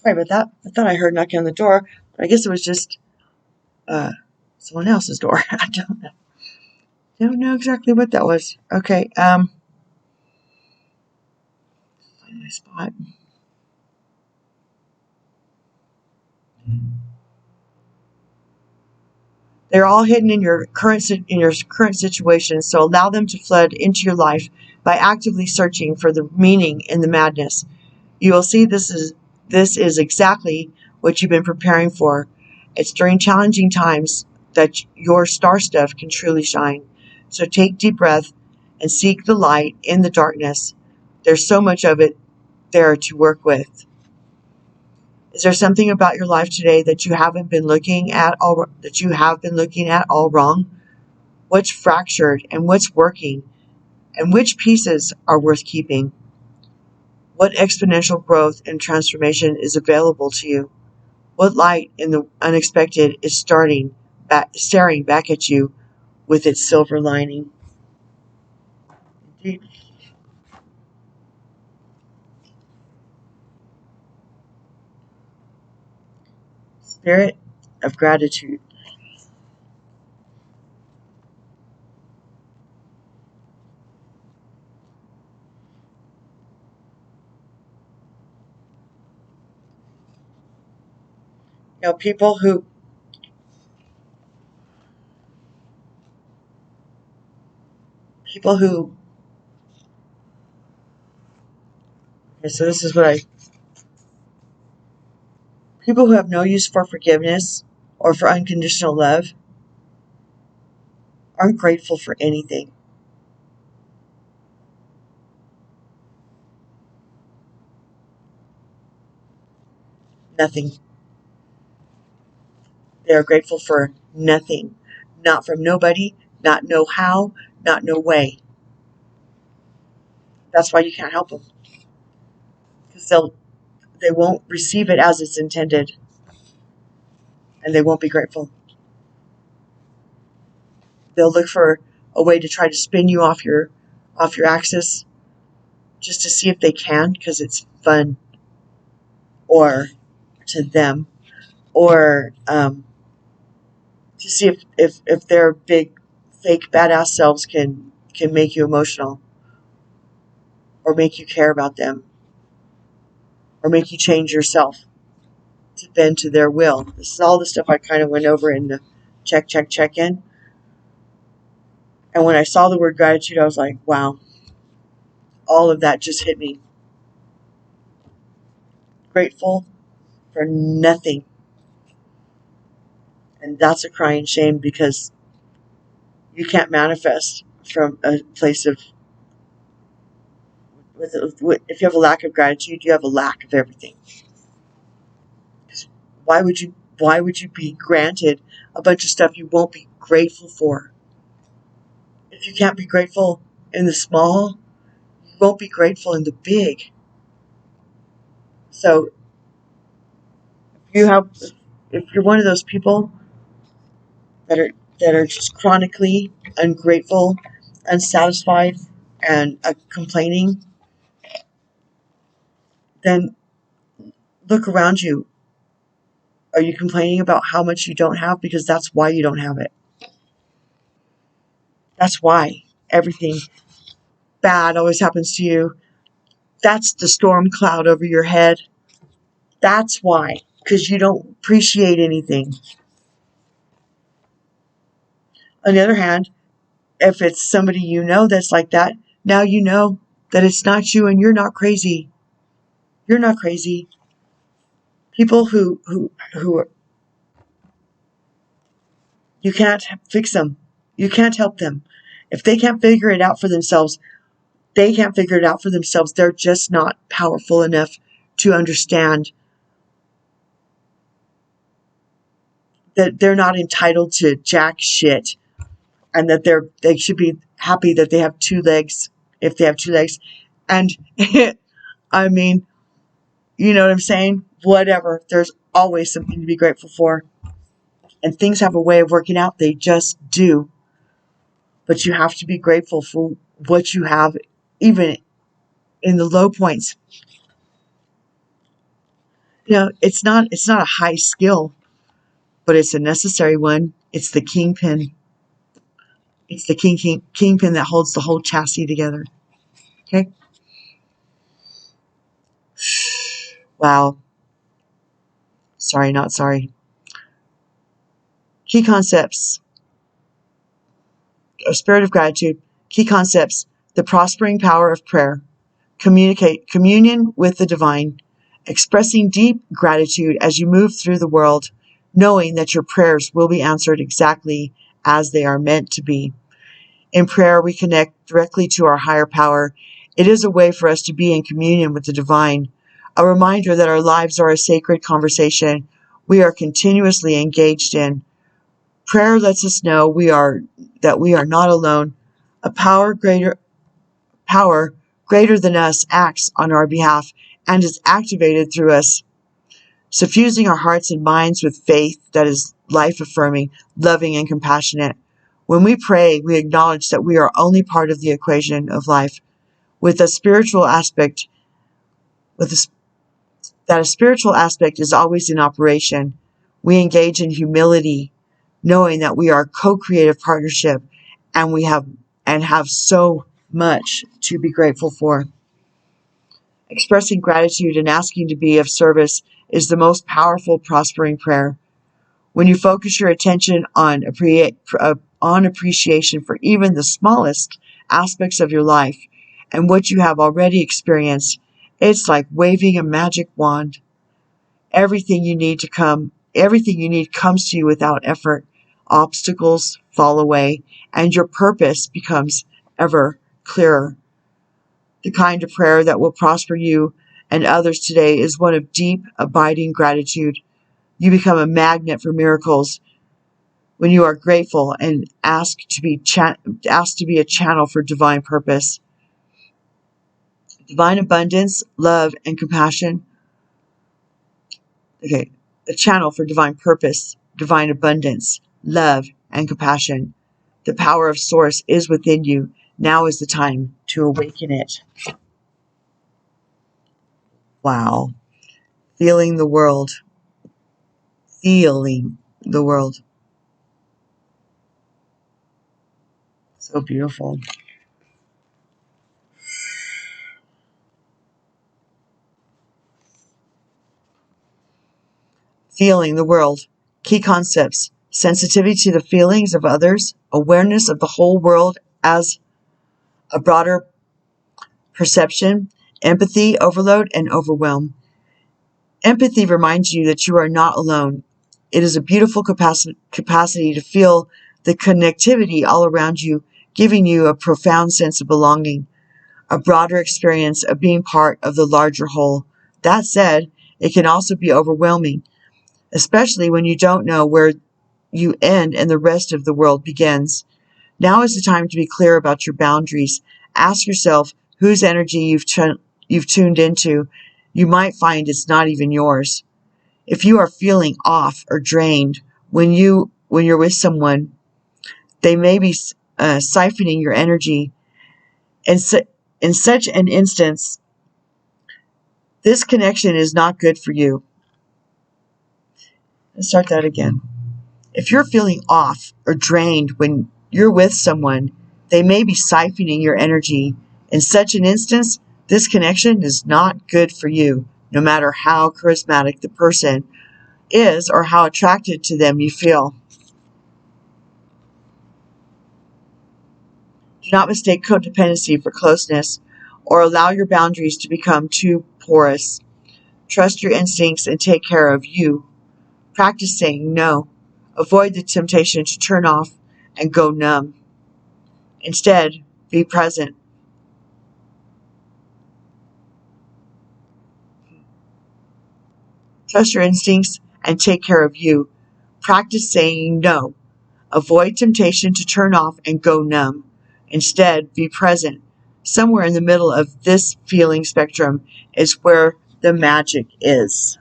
Sorry about that. I thought I heard knocking on the door, but I guess it was just someone else's door. I don't know. Don't know exactly what that was. Okay, find my spot. They're all hidden in your current situation, so allow them to flood into your life by actively searching for the meaning in the madness. You will see this is exactly what you've been preparing for. It's during challenging times that your star stuff can truly shine. So take deep breath and seek the light in the darkness. There's so much of it there to work with. Is there something about your life today that you have been looking at all wrong? What's fractured and what's working? And which pieces are worth keeping? What exponential growth and transformation is available to you? What light in the unexpected is staring back at you with its silver lining? Indeed. Spirit of gratitude. You know, people who okay, so this is what people who have no use for forgiveness or for unconditional love aren't grateful for anything. Nothing. They are grateful for nothing. Not from nobody, not no how, not no way. That's why you can't help them. Because they won't receive it as it's intended. And they won't be grateful. They'll look for a way to try to spin you off your axis just to see if they can, because it's fun, or to them, or to see if their big fake badass selves can make you emotional, or make you care about them, or make you change yourself to bend to their will. This is all the stuff I kind of went over in the check in. And when I saw the word gratitude, I was like, wow, all of that just hit me. Grateful for nothing. And that's a crying shame, because you can't manifest from a place of, if you have a lack of gratitude, you have a lack of everything. Why would you be granted a bunch of stuff you won't be grateful for? If you can't be grateful in the small, you won't be grateful in the big. So if you're one of those people that are just chronically ungrateful, unsatisfied, and complaining, then look around you. Are you complaining about how much you don't have? Because that's why you don't have it. That's why everything bad always happens to you. That's the storm cloud over your head. That's why. Because you don't appreciate anything. On the other hand, if it's somebody you know that's like that, now you know that it's not you and you're not crazy. You're not crazy. People who you can't fix them. You can't help them. If they can't figure it out for themselves, they can't figure it out for themselves. They're just not powerful enough to understand that they're not entitled to jack shit, and that they should be happy that they have two legs, if they have two legs. And I mean, you know what I'm saying? Whatever. There's always something to be grateful for. And things have a way of working out. They just do. But you have to be grateful for what you have, even in the low points. It's not a high skill, but it's a necessary one. It's the kingpin. It's the kingpin that holds the whole chassis together. Okay? Wow. Sorry, not sorry. Key concepts. A spirit of gratitude. Key concepts. The prospering power of prayer. Communion with the divine. Expressing deep gratitude as you move through the world, knowing that your prayers will be answered exactly as they are meant to be. In prayer, we connect directly to our higher power. It is a way for us to be in communion with the divine, a reminder that our lives are a sacred conversation we are continuously engaged in. Prayer lets us know that we are not alone. A power greater than us acts on our behalf and is activated through us, suffusing our hearts and minds with faith that is life-affirming, loving, and compassionate. When we pray, we acknowledge that we are only part of the equation of life, with a spiritual aspect, that a spiritual aspect is always in operation. We engage in humility, knowing that we are co-creative partnership, and have so much to be grateful for. Expressing gratitude and asking to be of service is the most powerful prospering prayer. When you focus your attention on appreciation for even the smallest aspects of your life and what you have already experienced, it's like waving a magic wand. Everything you need comes to you without effort. Obstacles fall away, and your purpose becomes ever clearer. The kind of prayer that will prosper you and others today is one of deep, abiding gratitude. You become a magnet for miracles when you are grateful and asked to be a channel for divine purpose. Divine abundance, love, and compassion. Okay, a channel for divine purpose, divine abundance, love, and compassion. The power of Source is within you. Now is the time to awaken it. Wow. Feeling the world. Feeling the world. So beautiful. Feeling the world. Key concepts. Sensitivity to the feelings of others. Awareness of the whole world as a broader perception. Empathy, overload, and overwhelm. Empathy reminds you that you are not alone. It is a beautiful capacity to feel the connectivity all around you, giving you a profound sense of belonging, a broader experience of being part of the larger whole. That said, it can also be overwhelming, especially when you don't know where you end and the rest of the world begins. Now is the time to be clear about your boundaries. Ask yourself whose energy you've tuned into. You might find it's not even yours. If you are feeling off or drained when you're with someone, they may be siphoning your energy. In such an instance, this connection is not good for you. Let's start that again. If you're feeling off or drained when you're with someone, they may be siphoning your energy. In such an instance, this connection is not good for you, no matter how charismatic the person is or how attracted to them you feel. Do not mistake codependency for closeness or allow your boundaries to become too porous. Trust your instincts and take care of you. Practice saying no. Avoid the temptation to turn off and go numb. Instead, be present. Trust your instincts and take care of you. Practice saying no. Avoid temptation to turn off and go numb. Instead, be present. Somewhere in the middle of this feeling spectrum is where the magic is.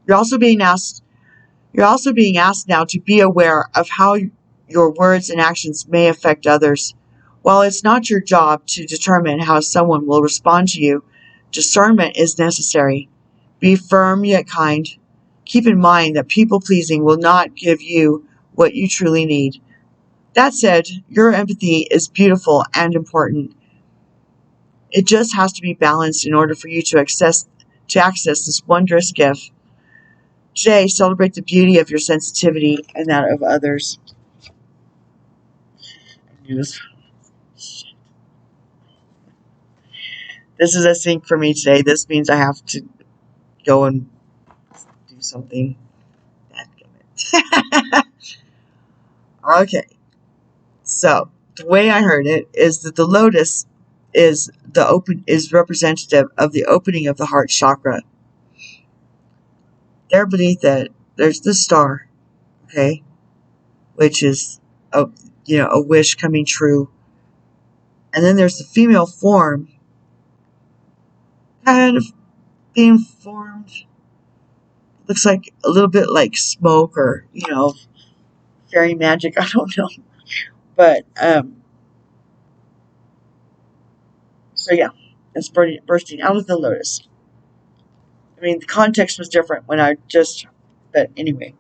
You're also being asked now to be aware of how your words and actions may affect others. While it's not your job to determine how someone will respond to you, discernment is necessary. Be firm yet kind. Keep in mind that people-pleasing will not give you what you truly need. That said, your empathy is beautiful and important. It just has to be balanced in order for you to access this wondrous gift. Today, celebrate the beauty of your sensitivity and that of others. This is a sync for me today. This means I have to go and do something. Okay, so the way I heard it is that the lotus is representative of the opening of the heart chakra. There beneath it, there's the star, okay, which is a wish coming true, and then there's the female form, kind of being formed. Looks like a little bit like smoke or fairy magic. I don't know, but so yeah, it's bursting out of the lotus. I mean, the context was different but anyway,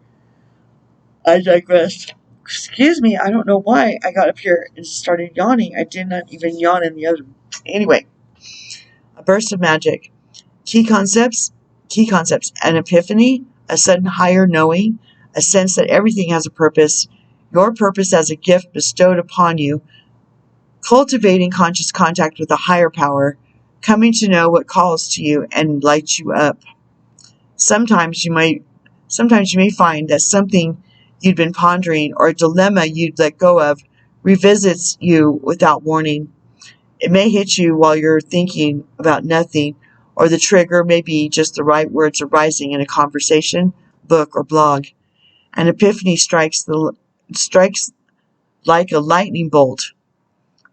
I digress. Excuse me, I don't know why I got up here and started yawning. I did not even yawn in the other. Anyway, a burst of magic. Key concepts, an epiphany, a sudden higher knowing, a sense that everything has a purpose, your purpose as a gift bestowed upon you, cultivating conscious contact with a higher power, coming to know what calls to you and lights you up. Sometimes you may find that something you'd been pondering or a dilemma you'd let go of revisits you without warning. It may hit you while you're thinking about nothing, or the trigger may be just the right words arising in a conversation, book, or blog. An epiphany strikes like a lightning bolt,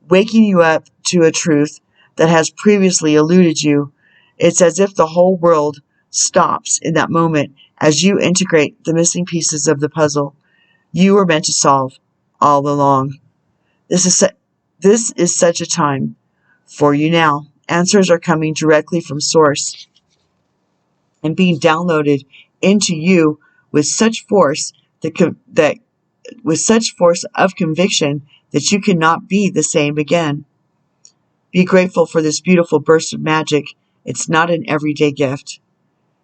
waking you up to a truth that has previously eluded you. It's as if the whole world stops in that moment as you integrate the missing pieces of the puzzle you were meant to solve all along. This is such a time for you now. Answers are coming directly from Source and being downloaded into you with such force of conviction that you cannot be the same again. Be grateful for this beautiful burst of magic. It's not an everyday gift.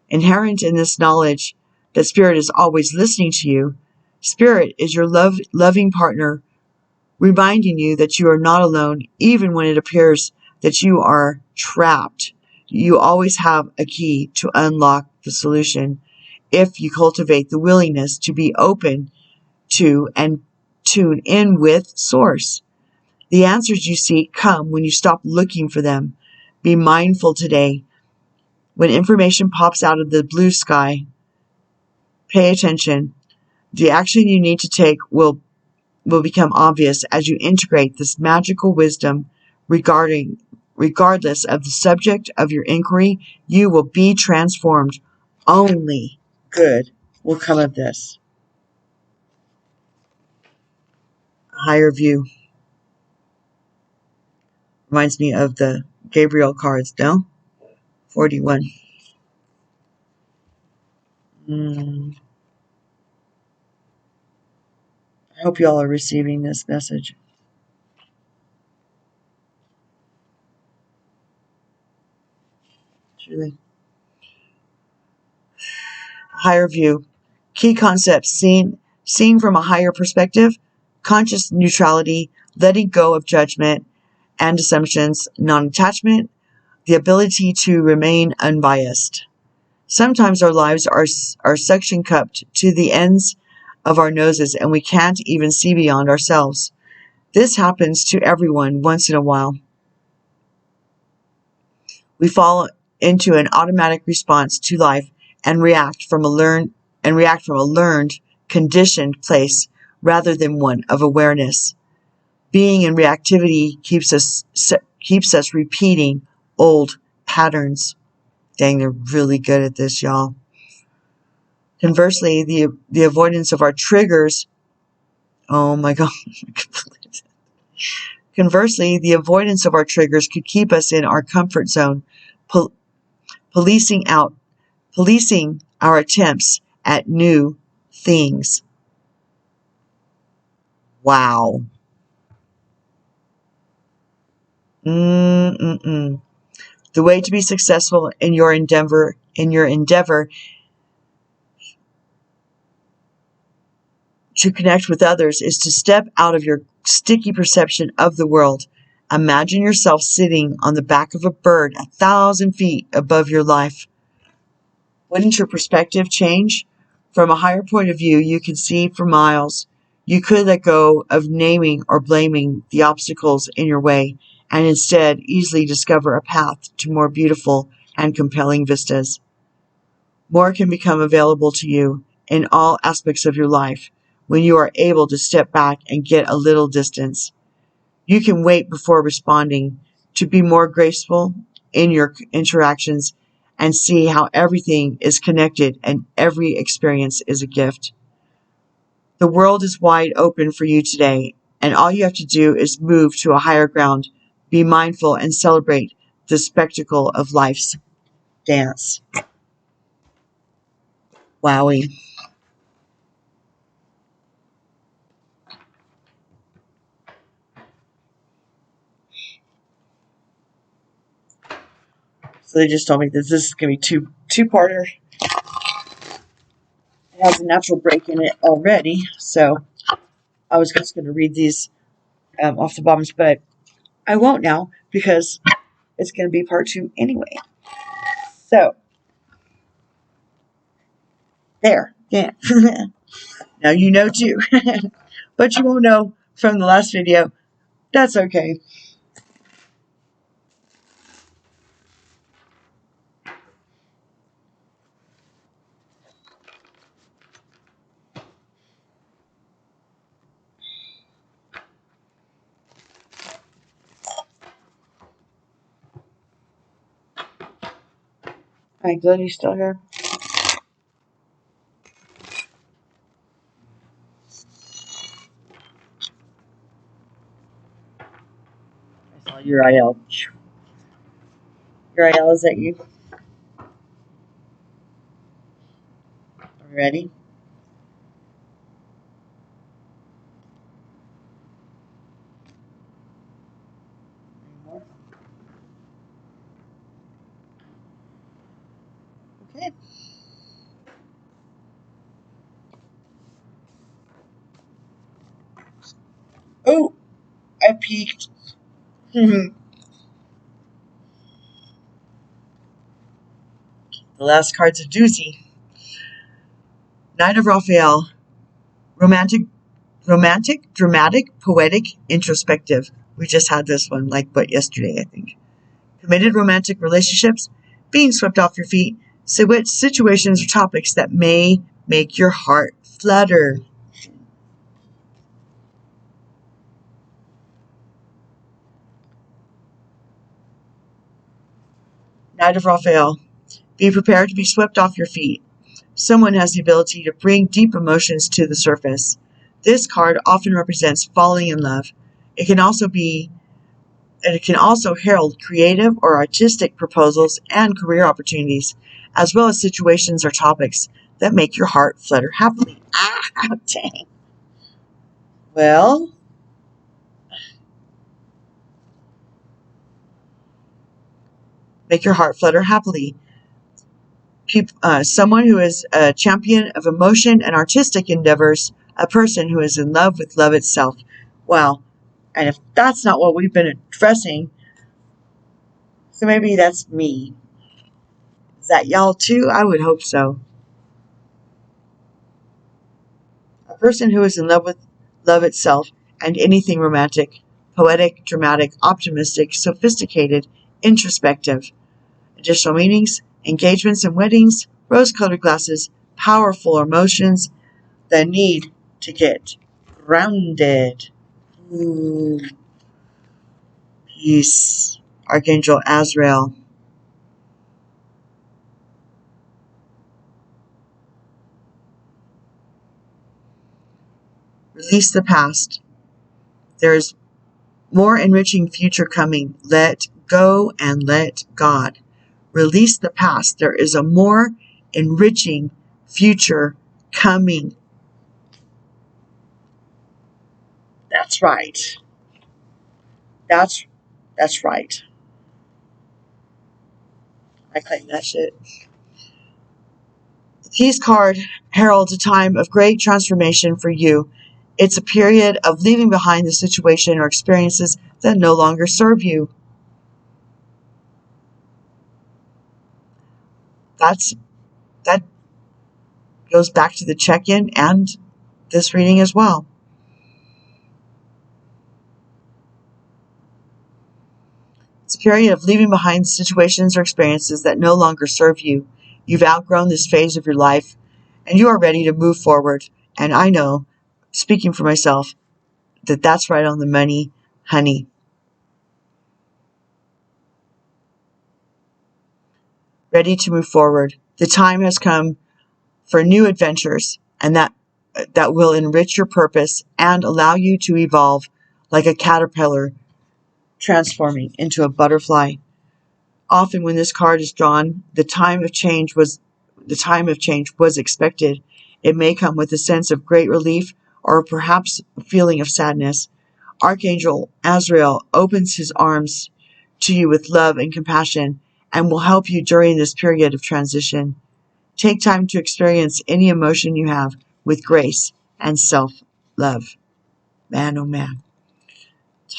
Inherent in this knowledge that Spirit is always listening to you, Spirit is your loving partner, reminding you that you are not alone, even when it appears that you are trapped. You always have a key to unlock the solution if you cultivate the willingness to be open to and tune in with Source. The answers you seek come when you stop looking for them. Be mindful today. When information pops out of the blue sky, pay attention. The action you need to take will become obvious as you integrate this magical wisdom regardless of the subject of your inquiry. You will be transformed. Only good will come of this. A higher view. Reminds me of the Gabriel cards, no? 41. I hope you all are receiving this message. Truly. Higher view. Key concepts seen from a higher perspective, conscious neutrality, letting go of judgment and assumptions, non-attachment, the ability to remain unbiased. Sometimes our lives are suction cupped to the ends of our noses and we can't even see beyond ourselves. This happens to everyone once in a while. We fall into an automatic response to life and react from a learned, conditioned place rather than one of awareness. Being in reactivity keeps us repeating old patterns. Dang, they're really good at this, y'all. Conversely, the avoidance of our triggers, oh my God, Conversely, the avoidance of our triggers could keep us in our comfort zone, policing our attempts at new things. Wow. The way to be successful in your endeavor to connect with others is to step out of your sticky perception of the world. Imagine yourself sitting on the back of a bird 1,000 feet above your life. Wouldn't your perspective change? From a higher point of view, you can see for miles. You could let go of naming or blaming the obstacles in your way and instead easily discover a path to more beautiful and compelling vistas. More can become available to you in all aspects of your life when you are able to step back and get a little distance. You can wait before responding to be more graceful in your interactions and see how everything is connected and every experience is a gift. The world is wide open for you today, and all you have to do is move to a higher ground, be mindful, and celebrate the spectacle of life's dance. Wowie. So they just told me that this is going to be two-parter. It has a natural break in it already, so I was just going to read these off the bottoms, but I won't now because it's going to be part 2 anyway. So, there. Yeah. Now you know too. But you won't know from the last video. That's okay. Alright, Glenn, you still here? I saw Uriel. Uriel, is that you? Ready? Any more? Okay. Oh, I peeked. The last card's a doozy. Knight of Raphael. Romantic, dramatic, poetic, introspective. We just had this one, yesterday, I think. Committed romantic relationships, being swept off your feet, situations or topics that may make your heart flutter. Knight of Raphael. Be prepared to be swept off your feet. Someone has the ability to bring deep emotions to the surface. This card often represents falling in love. It can also herald creative or artistic proposals and career opportunities, as well as situations or topics that make your heart flutter happily. Ah, dang. Well, make your heart flutter happily. Someone who is a champion of emotion and artistic endeavors, a person who is in love with love itself. Wow. And if that's not what we've been addressing, so maybe that's me. Is that y'all too? I would hope so. A person who is in love with love itself and anything romantic, poetic, dramatic, optimistic, sophisticated, introspective. Additional meanings: engagements and weddings, rose-colored glasses, powerful emotions, the need to get grounded. Ooh. Peace. Archangel Azrael. Release the past. There is More enriching future coming. Let go and let God. Release the past. There is a more enriching future coming. That's right. That's right. I claim that shit. The Peace card heralds a time of great transformation for you. It's a period of leaving behind the situation or experiences that no longer serve you. That goes back to the check-in and this reading as well. It's a period of leaving behind situations or experiences that no longer serve you. You've outgrown this phase of your life, and you are ready to move forward. And I know, speaking for myself, that that's right on the money, honey. Ready to move forward. The time has come for new adventures, and that will enrich your purpose and allow you to evolve like a caterpillar transforming into a butterfly. Often when this card is drawn, the time of change was expected. It may come with a sense of great relief or perhaps a feeling of sadness. Archangel Azrael opens his arms to you with love and compassion and will help you during this period of transition. Take time to experience any emotion you have with grace and self-love. Man, oh man.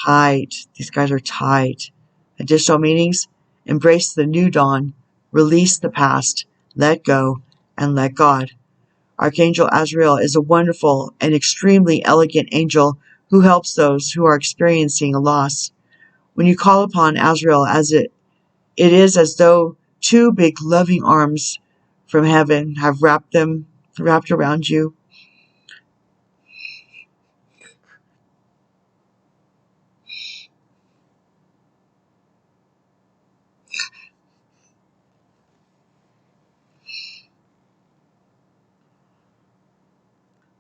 Tight. These guys are tight. Additional meanings: embrace the new dawn, release the past, let go, and let God. Archangel Azrael is a wonderful and extremely elegant angel who helps those who are experiencing a loss. When you call upon Azrael, it is as though two big loving arms from heaven have wrapped around you.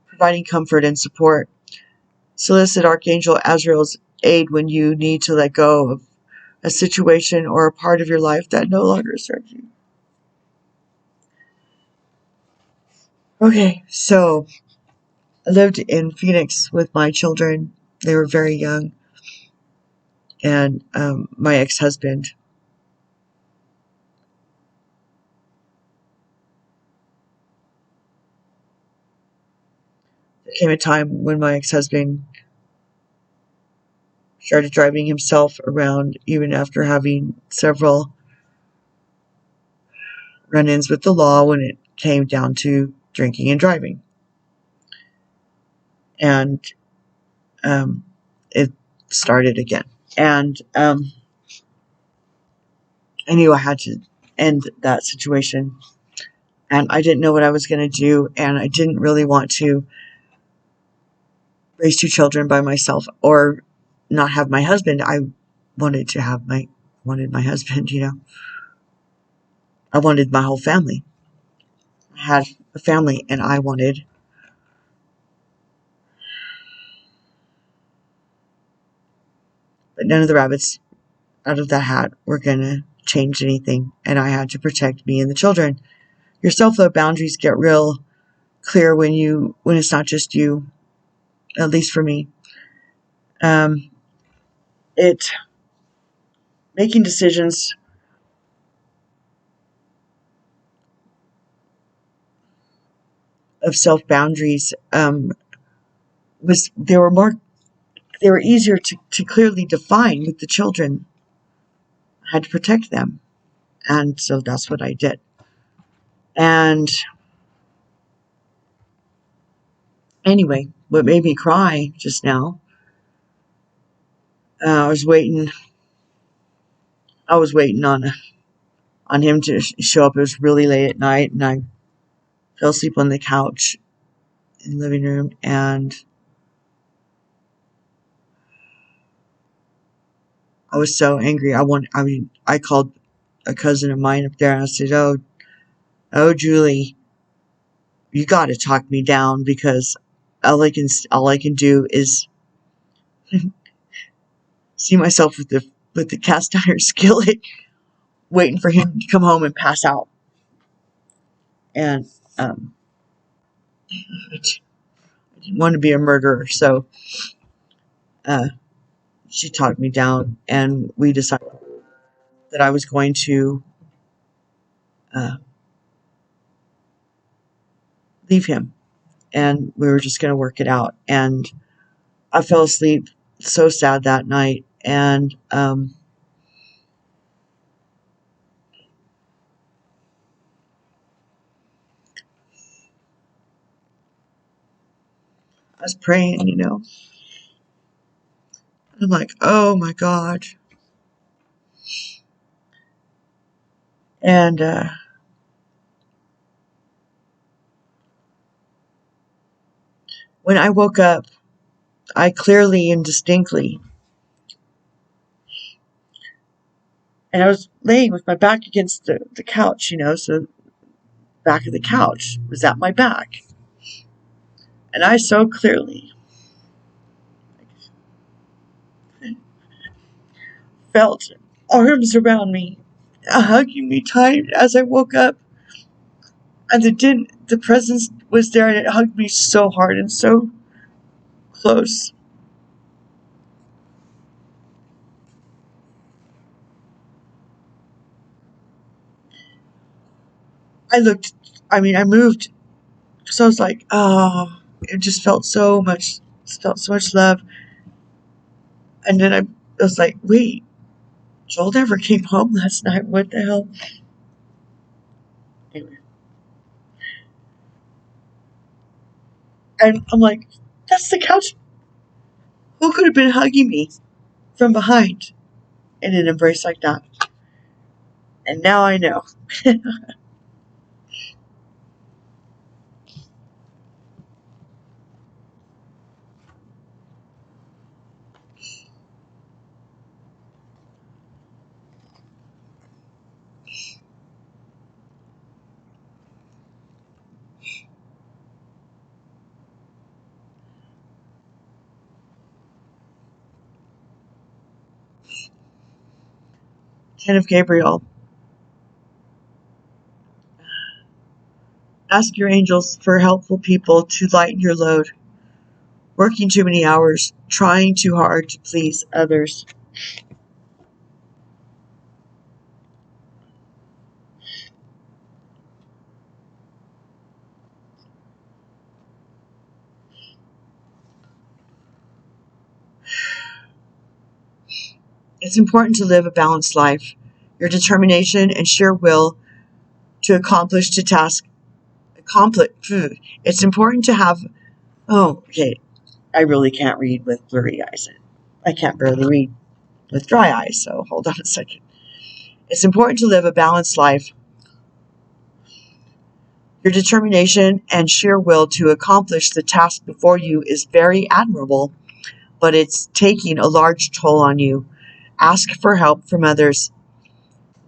Providing comfort and support. Solicit Archangel Azrael's aid when you need to let go of a situation or a part of your life that no longer serves you. Okay, so I lived in Phoenix with my children. They were very young. And my ex-husband. There came a time when my ex-husband started driving himself around even after having several run-ins with the law when it came down to drinking and driving. And it started again. And I knew I had to end that situation. And I didn't know what I was going to do. And I didn't really want to raise two children by myself or not have my husband. I wanted my husband, you know. I wanted my whole family. I had a family and I wanted. But none of the rabbits out of that hat were going to change anything. And I had to protect me and the children. Your self-love boundaries get real clear when it's not just you, at least for me. It making decisions of self boundaries they were easier to clearly define with the children. I had to protect them, and so that's what I did. And anyway, what made me cry just now, I was waiting on him to show up. It was really late at night, and I fell asleep on the couch in the living room, and I was so angry. I called a cousin of mine up there, and I said, "Oh, Julie, you got to talk me down because all I can do is see myself with the cast iron skillet, waiting for him to come home and pass out. And I didn't want to be a murderer, so she talked me down, and we decided that I was going to leave him, and we were just going to work it out. And I fell asleep so sad that night, and I was praying, I'm like, oh my God. And when I woke up, I clearly and distinctly, and I was laying with my back against the couch, so back of the couch was at my back. And I so clearly felt arms around me, hugging me tight as I woke up. And the presence was there, and it hugged me so hard and so close. I moved, so I was like, oh, it just felt so much love. And then I was like, wait, Joel never came home last night. What the hell? Anyway. And I'm like, that's the couch. Who could have been hugging me from behind in an embrace like that? And now I know. 10 of Gabriel. Ask your angels for helpful people to lighten your load. Working too many hours, trying too hard to please others. It's important to live a balanced life. Your determination and sheer will to accomplish the task. It's important to have. Oh, okay. I really can't read with blurry eyes. I can't barely read with dry eyes, so hold on a second. It's important to live a balanced life. Your determination and sheer will to accomplish the task before you is very admirable, but it's taking a large toll on you. Ask for help from others.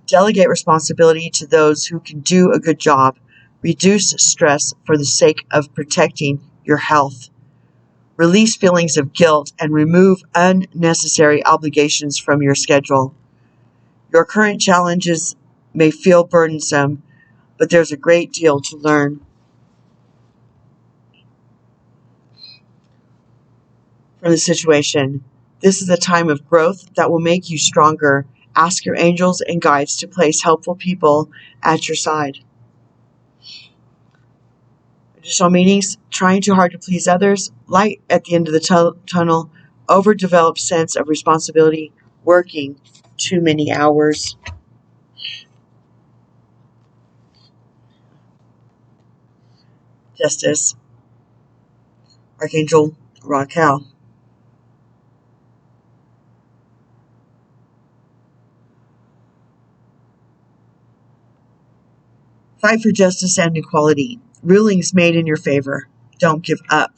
Delegate responsibility to those who can do a good job. Reduce stress for the sake of protecting your health. Release feelings of guilt and remove unnecessary obligations from your schedule. Your current challenges may feel burdensome, but there's a great deal to learn from the situation. This is a time of growth that will make you stronger. Ask your angels and guides to place helpful people at your side. Additional meanings: trying too hard to please others, light at the end of the tunnel, overdeveloped sense of responsibility, working too many hours. Justice, Archangel Raquel. Fight for justice and equality. Rulings made in your favor. Don't give up.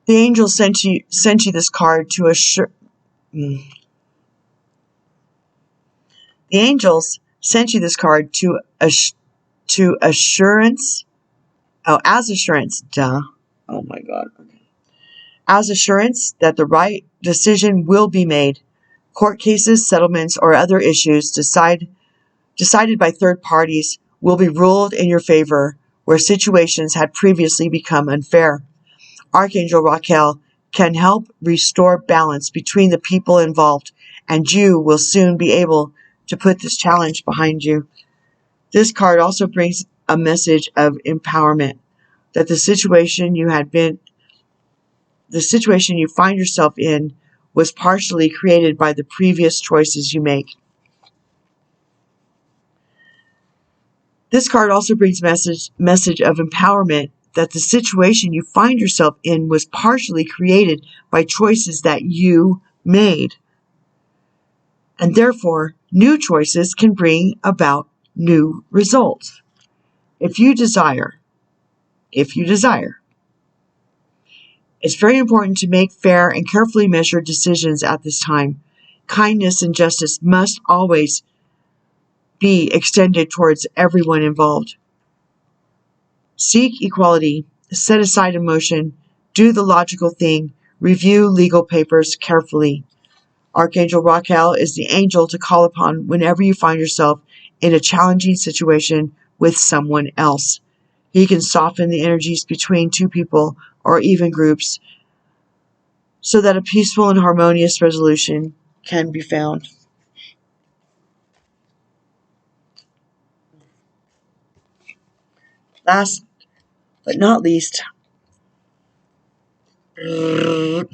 The angel sent you this card to assure. The angels sent you this card to assurance. Oh, as assurance. Duh. Oh my God. Okay. As assurance that the right decision will be made. Court cases, settlements, or other issues decided by third parties will be ruled in your favor where situations had previously become unfair. Archangel Raquel can help restore balance between the people involved, and you will soon be able to put this challenge behind you. This card also brings a message of empowerment, that the situation you find yourself in was partially created by the previous choices you make. This card also brings message of empowerment, that the situation you find yourself in was partially created by choices that you made. And therefore, new choices can bring about new results. If you desire, it's very important to make fair and carefully measured decisions at this time. Kindness and justice must always be extended towards everyone involved. Seek equality, set aside emotion, do the logical thing, review legal papers carefully. Archangel Raquel is the angel to call upon whenever you find yourself in a challenging situation with someone else. He can soften the energies between two people or even groups so that a peaceful and harmonious resolution can be found. Last but not least, the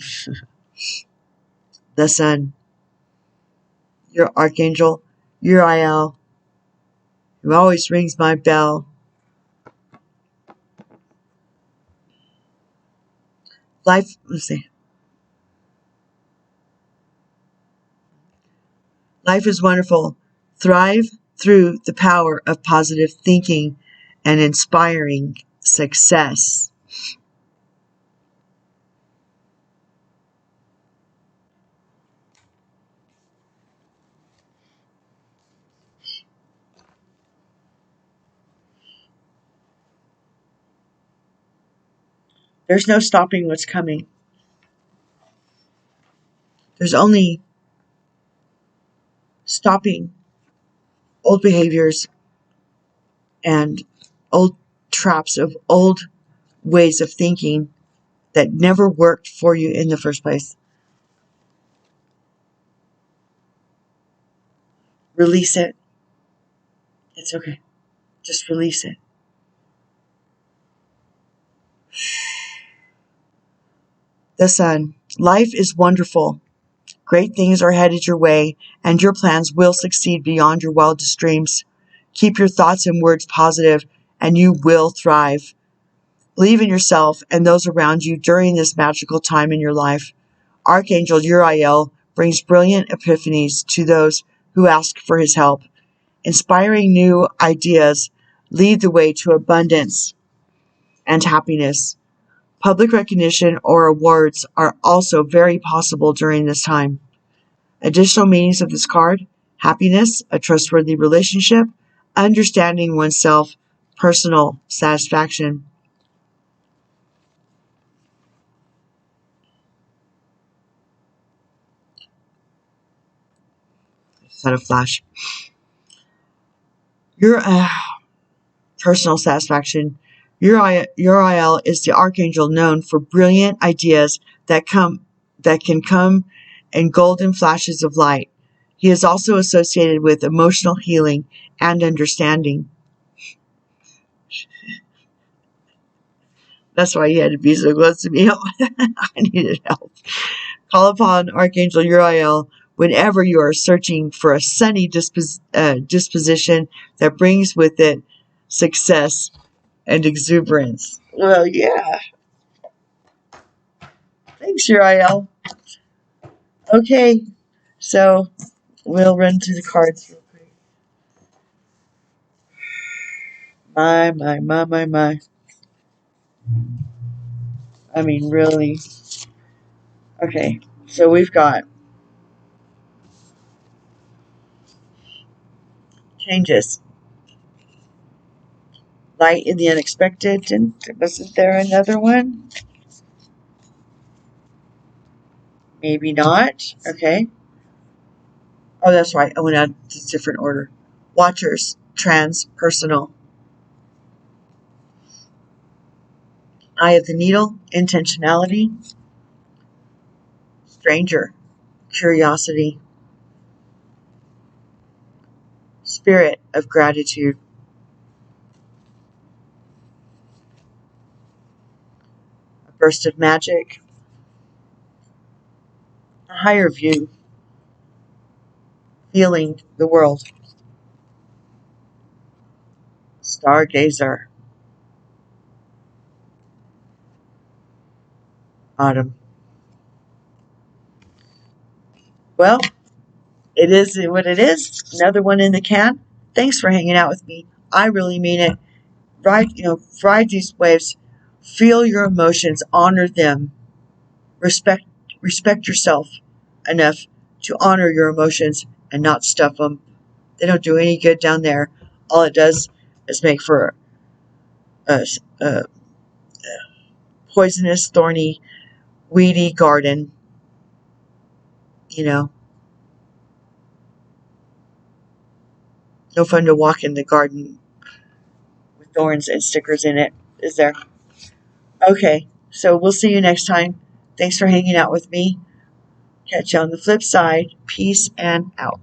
sun, your Archangel Uriel, who always rings my bell. Life is wonderful. Thrive through the power of positive thinking and inspiring success. There's no stopping what's coming. There's only stopping old behaviors and old traps of old ways of thinking that never worked for you in the first place. Release it. It's okay. Just release it. The sun. Life is wonderful. Great things are headed your way, and your plans will succeed beyond your wildest dreams. Keep your thoughts and words positive, and you will thrive. Believe in yourself and those around you during this magical time in your life. Archangel Uriel brings brilliant epiphanies to those who ask for his help. Inspiring new ideas lead the way to abundance and happiness. Public recognition or awards are also very possible during this time. Additional meanings of this card: happiness, a trustworthy relationship, understanding oneself, personal satisfaction. Just had a flash. Your personal satisfaction. Uriel is the archangel known for brilliant ideas that can come in golden flashes of light. He is also associated with emotional healing and understanding. That's why he had to be so close to me. I needed help. Call upon Archangel Uriel whenever you are searching for a sunny disposition that brings with it success and exuberance. Well, yeah. Thanks, Uriel. Okay, so we'll run through the cards real quick. My. I mean, really. Okay, so we've got changes. Light in the unexpected. And wasn't there another one? Maybe not. Okay. Oh, that's right. I went out to different order. Watchers, transpersonal. Eye of the needle, intentionality. Stranger, curiosity. Spirit of gratitude. A burst of magic. A higher view. Feeling the world. Stargazer. Autumn. Well, it is what it is. Another one in the can. Thanks for hanging out with me. I really mean it. Ride these waves. Feel your emotions. Honor them. Respect yourself enough to honor your emotions and not stuff them. They don't do any good down there. All it does is make for a poisonous, thorny, weedy garden. No fun to walk in the garden with thorns and stickers in it, is there? Okay, so we'll see you next time. Thanks for hanging out with me. Catch you on the flip side. Peace and out.